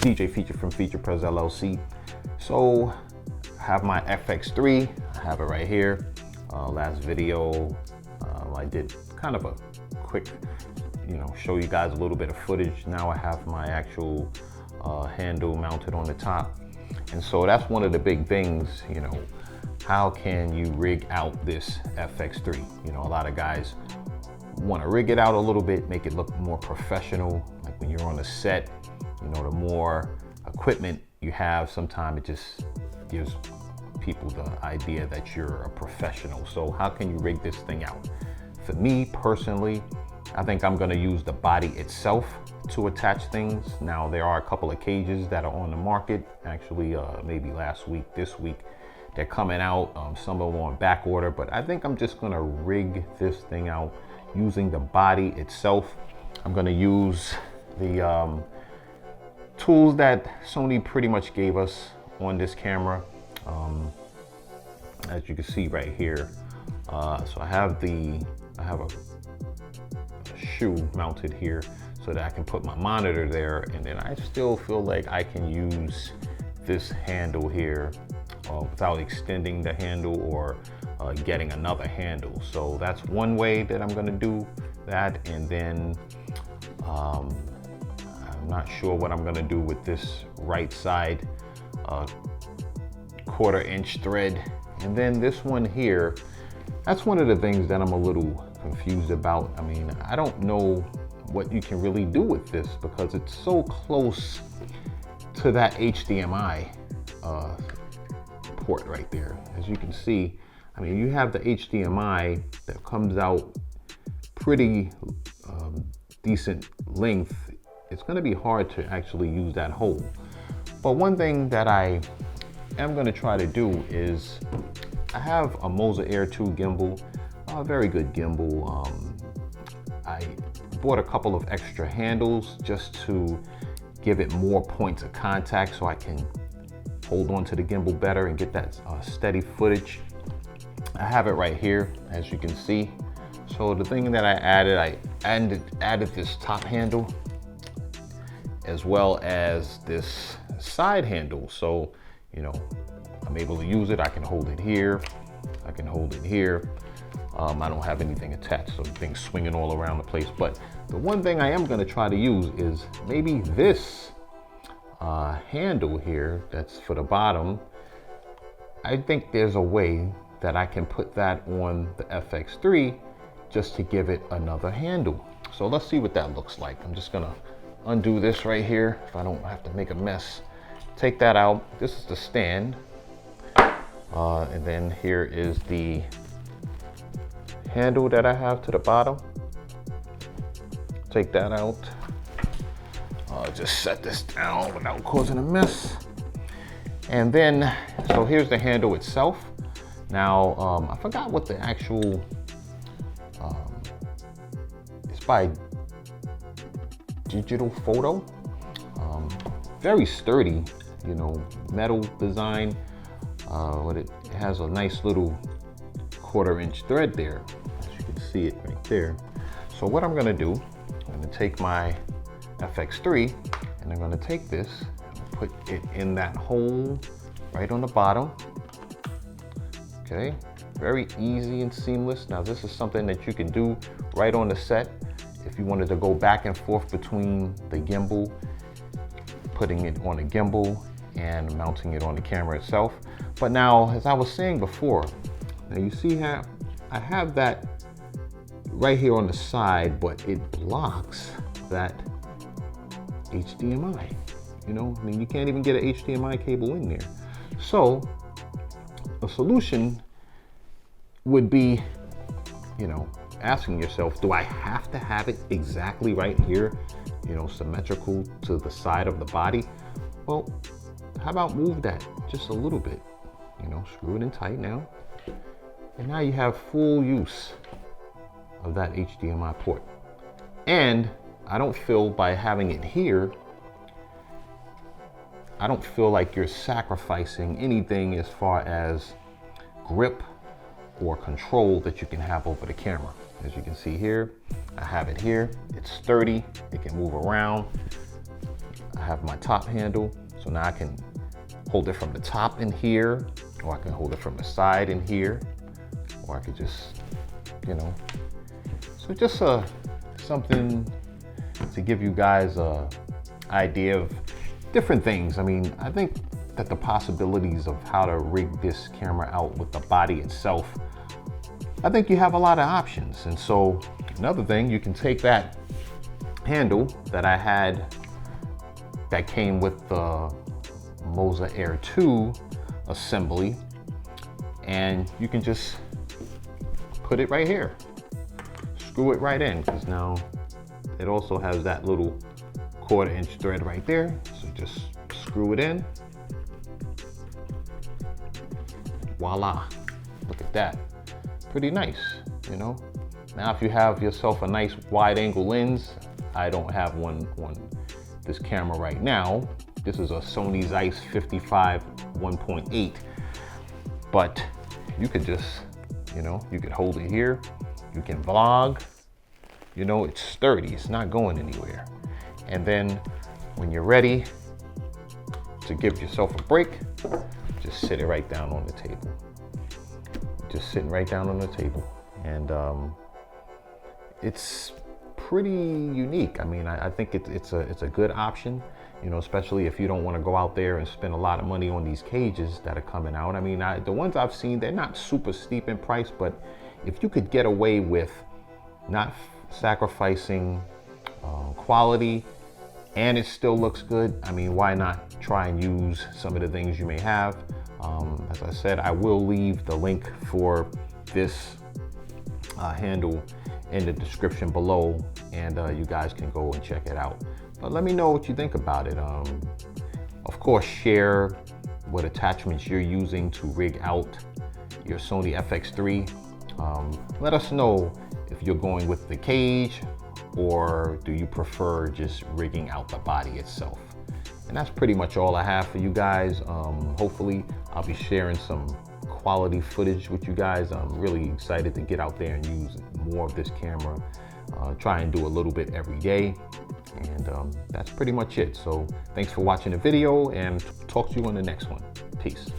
DJ Feature from Feature Pres LLC. So I have my FX3, I have it right here. Last video, I did kind of a quick, show you guys a little bit of footage. Now I have my actual handle mounted on the top. And so that's one of the big things, how can you rig out this FX3? A lot of guys want to rig it out a little bit, make it look more professional. Like when you're on a set, the more equipment you have, sometimes it just gives people the idea that you're a professional. So how can you rig this thing out? For me personally, I think I'm gonna use the body itself to attach things. Now there are a couple of cages that are on the market, actually maybe last week, this week, they're coming out, some of them on back order, but I think I'm just gonna rig this thing out using the body itself. I'm gonna use the tools that Sony pretty much gave us on this camera. As you can see right here. So I have a shoe mounted here so that I can put my monitor there, and then I still feel like I can use this handle here without extending the handle or getting another handle. So that's one way that I'm gonna do that. And then I'm not sure what I'm gonna do with this right side 1/4 inch thread. And then this one here, that's one of the things that I'm a little confused about. I mean, I don't know what you can really do with this because it's so close to that HDMI port right there. As you can see, I mean, you have the HDMI that comes out pretty decent length. It's gonna be hard to actually use that hole. But one thing that I am gonna try to do is, I have a Moza Air 2 gimbal, a very good gimbal. I bought a couple of extra handles just to give it more points of contact so I can hold on to the gimbal better and get that steady footage. I have it right here, as you can see. So the thing that I added this top handle as well as this side handle. So, I'm able to use it. I can hold it here. I can hold it here. I don't have anything attached, so things swinging all around the place. But the one thing I am going to try to use is maybe this handle here that's for the bottom. I think there's a way that I can put that on the FX3 just to give it another handle. So let's see what that looks like. I'm just going to undo this right here if I don't have to make a mess. Take that out. This is the stand. And then here is the handle that I have to the bottom. Take that out. Just set this down without causing a mess. And then, so here's the handle itself. Now, I forgot what the actual, it's by Digital Photo. Very sturdy, metal design. It has a nice little 1/4 inch thread there, as you can see it right there. So what I'm gonna do, I'm gonna take my FX3 and I'm gonna take this and put it in that hole right on the bottom. Okay, very easy and seamless. Now this is something that you can do right on the set if you wanted to go back and forth between the gimbal, putting it on a gimbal and mounting it on the camera itself. But now, as I was saying before, now you see how I have that right here on the side, but it blocks that HDMI. I mean, you can't even get an HDMI cable in there. So a solution would be, asking yourself, do I have to have it exactly right here, symmetrical to the side of the body? Well, how about move that just a little bit? Screw it in tight now. And now you have full use of that HDMI port. And I don't feel by having it here, I don't feel like you're sacrificing anything as far as grip or control that you can have over the camera. As you can see here, I have it here. It's sturdy, it can move around. I have my top handle, so now I can hold it from the top in here, or I can hold it from the side in here, or I could just, you know, so just something to give you guys a idea of different things. I mean, I think that the possibilities of how to rig this camera out with the body itself, I think you have a lot of options. And so another thing, you can take that handle that I had that came with the Moza Air 2 assembly, and you can just put it right here, screw it right in, because now it also has that little 1/4 inch thread right there. So just screw it in. Voila, look at that, pretty nice, you know. Now if you have yourself a nice wide angle lens, I don't have one on this camera right now. This is a Sony Zeiss 55 1.8, but you could just, you know, you could hold it here, you can vlog, you know, it's sturdy, it's not going anywhere. And then when you're ready to give yourself a break, just sit it right down on the table. Just sitting right down on the table. And it's pretty unique. I mean, I think it's a good option, you know, especially if you don't want to go out there and spend a lot of money on these cages that are coming out. I mean, the ones I've seen, they're not super steep in price, but if you could get away with not sacrificing quality and it still looks good, I mean, why not try and use some of the things you may have? As I said, I will leave the link for this handle in the description below, and you guys can go and check it out. But let me know what you think about it. Of course, share what attachments you're using to rig out your Sony FX3. Let us know if you're going with the cage, or do you prefer just rigging out the body itself. And that's pretty much all I have for you guys. Hopefully I'll be sharing some quality footage with you guys. I'm really excited to get out there and use more of this camera. Try and do a little bit every day. And that's pretty much it. So thanks for watching the video, and talk to you on the next one. Peace.